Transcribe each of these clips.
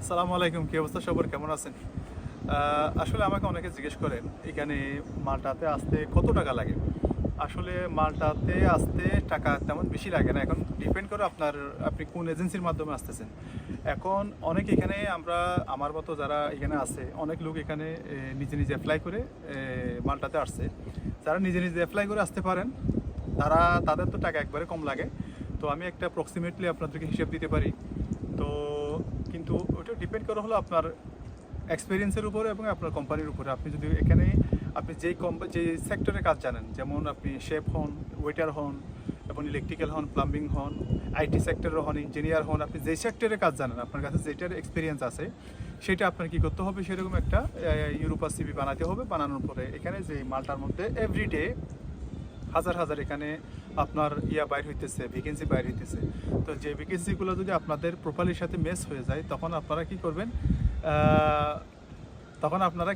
আসসালামু আলাইকুম, কি অবস্থা সবার, কেমন আছেন? আসলে আমাকে অনেকে জিজ্ঞেস করেন এখানে মালটাতে আসতে কত টাকা লাগে। আসলে মালটাতে আসতে টাকা তেমন বেশি লাগে না, এখন ডিপেন্ড করে আপনি কোন এজেন্সির মাধ্যমে আসতেছেন। এখন অনেক এখানে আমার মতো যারা এখানে আছে, অনেক লোক এখানে নিজে নিজে অ্যাপ্লাই করে মালটাতে আসছে। যারা নিজে নিজে অ্যাপ্লাই করে আসতে পারেন তাদের তো টাকা একবারে কম লাগে। তো আমি একটা অ্যাপ্রক্সিমেটলি আপনাদেরকে হিসেব দিতে পারি। তো কিন্তু ওটা ডিপেন্ড করা হলো আপনার এক্সপিরিয়েন্সের উপরে এবং আপনার কোম্পানির উপরে। আপনি যদি এখানে আপনি যেই সেক্টরে কাজ জানেন, যেমন আপনি শেফ হন, ওয়েটার হন, এবং ইলেকট্রিক্যাল হন, প্লাম্বিং হন, আইটি সেক্টরে হন, ইঞ্জিনিয়ার হন, আপনি যেই সেক্টরে কাজ জানেন, আপনার কাছে যেটার এক্সপিরিয়েন্স আছে, সেটা আপনার কী করতে হবে, সেরকম একটা ইউরোপা সিভি বানাতে হবে। বানানোর পরে এখানে যে মালটার মধ্যে এভরিডে হাজার হাজার এখানে আপনার বাইর হইতেছে, ভ্যাকেন্সি বাইর হইতেছে। তো যে ভ্যাকেন্সিগুলো যদি আপনাদের প্রোফাইলের সাথে ম্যাচ হয়ে যায়, তখন আপনারা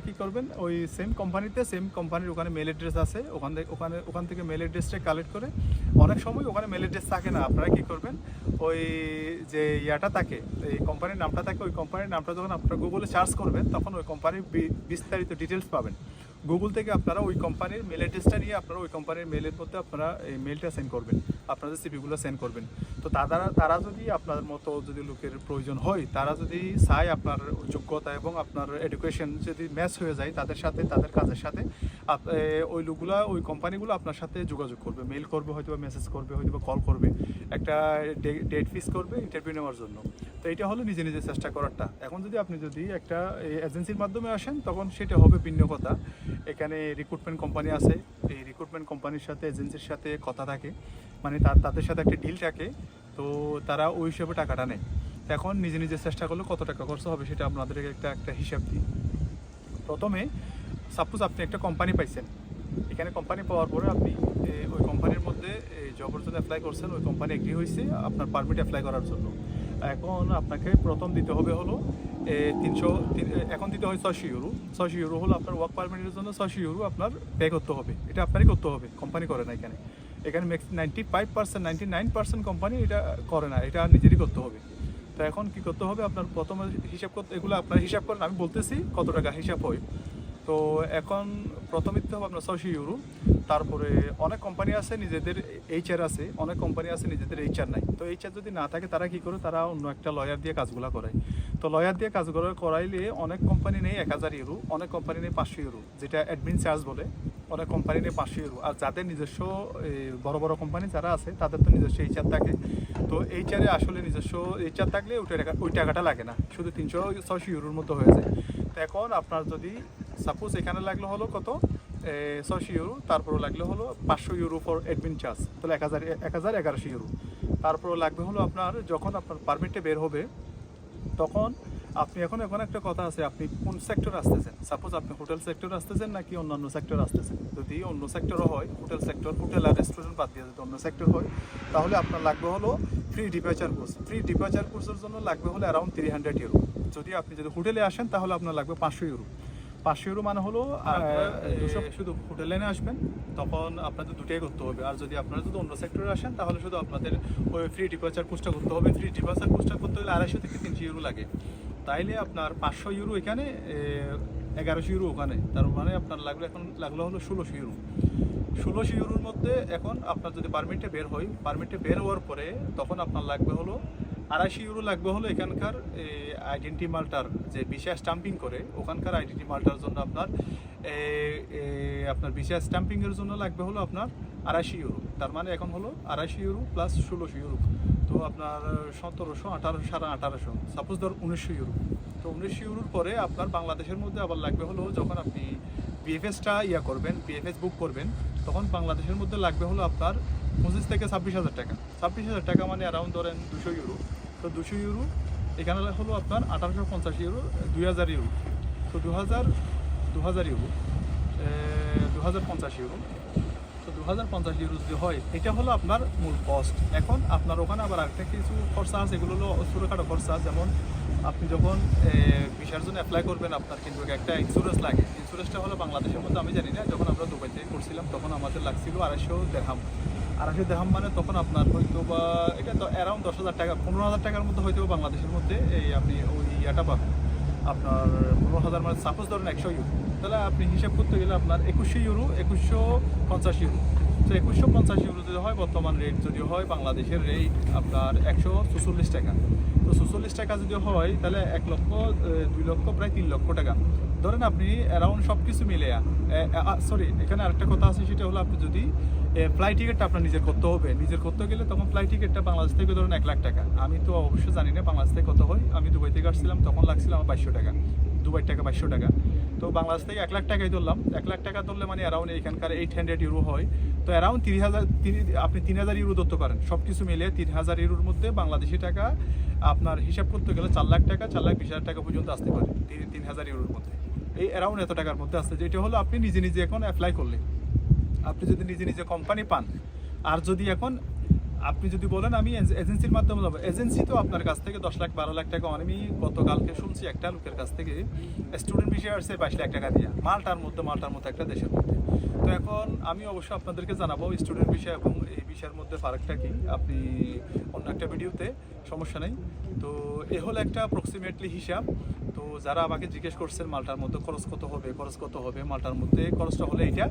কি করবেন, ওই সেম কোম্পানির ওখানে মেল অ্যাড্রেস আছে, ওখান থেকে মেল অ্যাড্রেসটা কালেক্ট করে, অনেক সময় ওখানে মেল অ্যাড্রেস থাকে না, আপনারা কি করবেন, ওই যে থাকে, এই কোম্পানির নামটা থাকে, ওই কোম্পানির নামটা যখন আপনারা গুগলে সার্চ করবেন, তখন ওই কোম্পানির বিস্তারিত ডিটেলস পাবেন। গুগল থেকে আপনারা ওই কোম্পানির মেল অ্যাড্রেসটা নিয়ে আপনারা ওই কোম্পানির মেলের মধ্যে আপনারা এই মেলটা সেন্ড করবেন, আপনাদের সিভিগুলো সেন্ড করবেন। তো তারা যদি আপনার মতো যদি লোকের প্রয়োজন হয়, তারা যদি চায় আপনার যোগ্যতা এবং আপনার এডুকেশন যদি ম্যাচ হয়ে যায় তাদের সাথে, তাদের কাজের সাথে, ওই কোম্পানিগুলো আপনার সাথে যোগাযোগ করবে, মেল করবে, হয়তো বা মেসেজ করবে, হয়তো বা কল করবে, একটা ডেট ফিক্স করবে ইন্টারভিউ নেওয়ার জন্য। তো এটা হলো নিজে নিজে চেষ্টা করারটা। এখন আপনি যদি একটা এজেন্সির মাধ্যমে আসেন, তখন সেটা হবে ভিন্ন কথা। এখানে রিক্রুটমেন্ট কোম্পানি আছে, এই রিক্রুটমেন্ট কোম্পানির সাথে এজেন্সির সাথে কথা থাকে, মানে তাদের সাথে একটা ডিল থাকে। তো তারা ওই হিসেবে টাকাটা নেয়। এখন নিজে নিজে চেষ্টা করলে কত টাকা খরচ হবে সেটা আপনাদেরকে একটা হিসাব দিই। প্রথমে সাপোজ আপনি একটা কোম্পানি পাইছেন, এখানে কোম্পানি পাওয়ার পরে আপনি ওই কোম্পানির মধ্যে জবের জন্য অ্যাপ্লাই করছেন, ওই কোম্পানি এগ্রি হয়েছে আপনার পারমিট অ্যাপ্লাই করার জন্য। এখন আপনাকে প্রথম দিতে হবে হলো এখন দিতে হয় 600 ইউরো। 600 ইউরো হলো আপনার ওয়ার্ক পারমিটের জন্য, 600 ইউরো আপনার পে করতে হবে। এটা আপনারই করতে হবে, কোম্পানি করে না। এখানে 95%, 99% কোম্পানি এটা করে না, এটা নিজেরই করতে হবে। তো এখন কি করতে হবে, আপনার প্রথমে হিসাব করতে, এগুলো আপনার হিসাব করেন, আমি বলতেছি কত টাকা হিসাব হয়। তো এখন প্রথমে দিতে হবে আপনার 600 ইউরো। তারপরে অনেক কোম্পানি আছে নিজেদের এইচআর আছে, অনেক কোম্পানি আছে নিজেদের এইচআর নাই। তো এইচআর যদি না থাকে, তারা কি করে, তারা অন্য একটা লয়ার দিয়ে কাজগুলো করায়। তো লয়ার দিয়ে কাজগুলো করাইলে অনেক কোম্পানি নেই 1000 ইউরো, অনেক কোম্পানি নেই 500 ইউরো, যেটা অ্যাডমিন চার্জ বলে। অনেক কোম্পানি নেই 500 ইউরো। আর যাদের নিজস্ব বড় বড় কোম্পানি যারা আছে, তাদের তো নিজস্ব এইচআর থাকে। তো এইচআরে আসলে নিজস্ব এইচআর থাকলে ওই টাকাটা লাগে না, শুধু 300-600 ইউরোর মতো হয়ে যায়। তো এখন আপনার যদি সাপোজ এখানে লাগলো হলো কত, 600 ইউরো, তারপরে লাগলো হলো 500 ইউরো ফর অ্যাডমিন চার্জ, তাহলে 1100 ইউরো। তারপরে লাগবে হলো আপনার, যখন আপনার পারমিটটা বের হবে, তখন আপনি এখন একটা কথা আছে, আপনি কোন সেক্টর আসতেছেন। সাপোজ আপনি হোটেল সেক্টর আসতেছেন নাকি অন্যান্য সেক্টর আসতেছেন। যদি অন্য সেক্টরও হয়, হোটেল আর রেস্টুরেন্ট বাদ দিয়ে যদি অন্য সেক্টর হয়, তাহলে আপনার লাগবে হলো free departure course. Free departure কোর্সের জন্য লাগবে হলো অ্যারাউন্ড 300 ইউরো। যদি হোটেলে আসেন, তাহলে আপনার লাগবে 500 ইউরো। 500 ইউরো মানে হলো 200। শুধু হোটেল লাইনে আসবেন, তখন আপনাদের দুটোই করতে হবে। আর যদি আপনারা অন্য সেক্টরে আসেন, তাহলে শুধু আপনাদের ওই ফ্রি ডিপার্চার কোর্সটা করতে হবে। ফ্রি ডিপার্চার কোর্সটা করতে হলে 250 থেকে 300 ইউরো লাগে। তাইলে আপনার 500 ইউরো এখানে, 1100 ইউরো ওখানে, তার মানে আপনার লাগলো হলো 1600 ইউরো। 1600 ইউরোর মধ্যে এখন আপনার যদি পারমিটে বের হওয়ার পরে, তখন আপনার লাগবে হলো 250 ইউরো লাগবে হলো এখানকার আইডেন্টি মালটার যে ভিসা স্টাম্পিং করে, ওখানকার আইডেন্টি মালটার জন্য আপনার ভিসা স্টাম্পিংয়ের জন্য লাগবে হলো আপনার 250 ইউরো। তার মানে এখন হলো 250 ইউরো প্লাস 1600 ইউরো, তো আপনার 1700, 1800, 1850, সাপোজ ধর 1900 ইউরো। তো 1900 ইউরোর পরে আপনার বাংলাদেশের মধ্যে আবার লাগবে হলো, যখন আপনি বিএফএসটা বিএফএস বুক করবেন, তখন বাংলাদেশের মধ্যে লাগবে হলো আপনার 25 থেকে 26,000 টাকা। 26,000 টাকা মানে অ্যারাউন্ড ধরেন 200 ইউরো। তো 200 ইউরো এখানে হলো আপনার 1850 ইউরো, 2000 ইউরো। তো 2000 ইউরো, 2050 ইউরো। তো 2050 ইউরো যদি হয়, এটা হলো আপনার মূল কস্ট। এখন আপনার ওখানে আবার আরেকটা কিছু খরচা আছে, এগুলো হলো ছোটোখাটো খরচা। যেমন আপনি যখন ভিসার জন্য অ্যাপ্লাই করবেন, আপনার কিন্তু একটা ইন্স্যুরেন্স লাগে। ইন্স্যুরেন্সটা হলো বাংলাদেশের মধ্যে আমি জানি না, যখন আমরা দুবাই থেকে করছিলাম, তখন আমাদের লাগছিল 250 দিরহাম। 250 দিরহাম মানে তখন আপনার হয়তো বা এটা তো অ্যারাউন্ড 10,000 টাকা 15,000 টাকার মধ্যে হয়তো বা বাংলাদেশের মধ্যে এই আপনি ওই ইয়াটা পাবেন। আপনার 15,000 মানে সাপোজ ধরেন 100 ইউরো, তাহলে আপনি হিসাব করতে গেলে আপনার 2100 ইউরো, 2150 ইউরো। তো 2150 ইউরো যদি হয়, বর্তমান রেট যদি হয় বাংলাদেশের রেট আপনার 144 টাকা। তো 44 টাকা যদি হয় তাহলে 1 লক্ষ 2 লক্ষ প্রায় 3 লক্ষ টাকা ধরেন আপনি অ্যারাউন্ড সব কিছু মিলে। সরি, এখানে আরেকটা কথা আছে, সেটা হলো আপনি যদি ফ্লাইট টিকিটটা আপনার নিজের করতে হবে, নিজের করতে গেলে তখন ফ্লাইট টিকিটটা বাংলাদেশ থেকে ধরুন 1 লাখ টাকা। আমি তো অবশ্যই জানি না বাংলাদেশ থেকে কত হয়, আমি দুবাই থেকে আসছিলাম তখন লাগছিল আমার 2200 টাকা, দুবাই টাকা 2200 টাকা। তো বাংলাদেশ থেকে 1 লাখ টাকাই ধরলাম, 1 লাখ টাকা ধরলে মানে অ্যারাউন্ড এখানকার 800 ইউরো হয়। তো অ্যারাউন্ড 30,000, আপনি 3,000 ইউরো ধরতে পারেন, সব কিছু মিলে 3,000 ইউরোর মধ্যে বাংলাদেশি টাকা আপনার হিসাব করতে গেলে 4 লাখ টাকা, 4,20,000 টাকা পর্যন্ত আসতে পারে 3,000 ইউরোর মধ্যে। এই অ্যারাউন্ড এত টাকার মধ্যে আসছে, যেটা হলো আপনি নিজে নিজে এখন অ্যাপ্লাই করলে, আপনি যদি নিজে নিজে কোম্পানি পান। আর যদি এখন আপনি যদি বলেন আমি এজেন্সির মাধ্যমে যাবো, এজেন্সি তো আপনার কাছ থেকে 10 লাখ 12 লাখ টাকা, আমি গতকালকে শুনছি একটা লোকের কাছ থেকে স্টুডেন্ট ভিসা আসছে 22 লাখ টাকা দিয়ে, মাল্টার মধ্যে একটা দেশের মধ্যে। তো এখন আমি অবশ্যই আপনাদেরকে জানাবো স্টুডেন্ট ভিসা এবং এই ভিসার মধ্যে ফারাকটা কি, আপনি অন্য একটা ভিডিওতে, সমস্যা নেই। তো এ হলো একটা অ্যাপ্রক্সিমেটলি হিসাব। তো যারা আমাকে জিজ্ঞেস করছেন মাল্টার মধ্যে খরচ কত হবে, মাল্টার মধ্যে খরচটা হলে এইটা,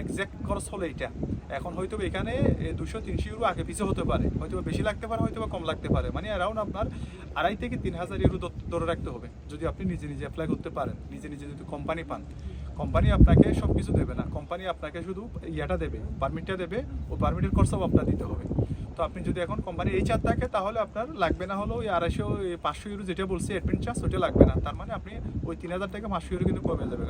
এক্স্যাক্ট খরচ হলে এইটা। এখন হয়তো এখানে 200-300 ইউরো আগে পিছিয়ে হতে পারে, হয়তো বেশি লাগতে পারে, হয়তো কম লাগতে পারে, মানে অ্যারাউন্ড আপনার 2,500 থেকে 3,000 ইউরো ধরে রাখতে হবে যদি আপনি নিজে নিজে অ্যাপ্লাই করতে পারেন। নিজে নিজে যদি কোম্পানি পান, কোম্পানি আপনাকে সব কিছু দেবে না, কোম্পানি আপনাকে শুধু ইয়াটা দেবে, পারমিটটা দেবে, ও পারমিটের খরচাও আপনার দিতে হবে। তো আপনি যদি এখন কোম্পানি এই চার থাকে তাহলে আপনার লাগবে না হলো ওই 250-500 ইউরো যেটা বলছি অ্যাডমিন চার্জ, ওইটা লাগবে না। তার মানে আপনি ওই 3,000 টাকা 500 ইউরো কিন্তু কমে যাবে,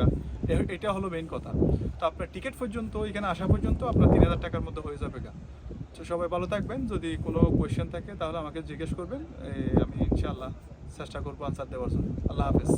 এটা হলো মেইন কথা। তো আপনার টিকিট পর্যন্ত এখানে আসা পর্যন্ত আপনার 3,000 টাকার মধ্যে হয়ে যাবে। তো সবাই ভালো থাকবেন, যদি কোনো কোয়েশ্চেন থাকে তাহলে আমাকে জিজ্ঞেস করবেন, আমি ইনশাআল্লাহ চেষ্টা করবো আনসার দেওয়ার জন্য। আল্লাহ হাফেজ।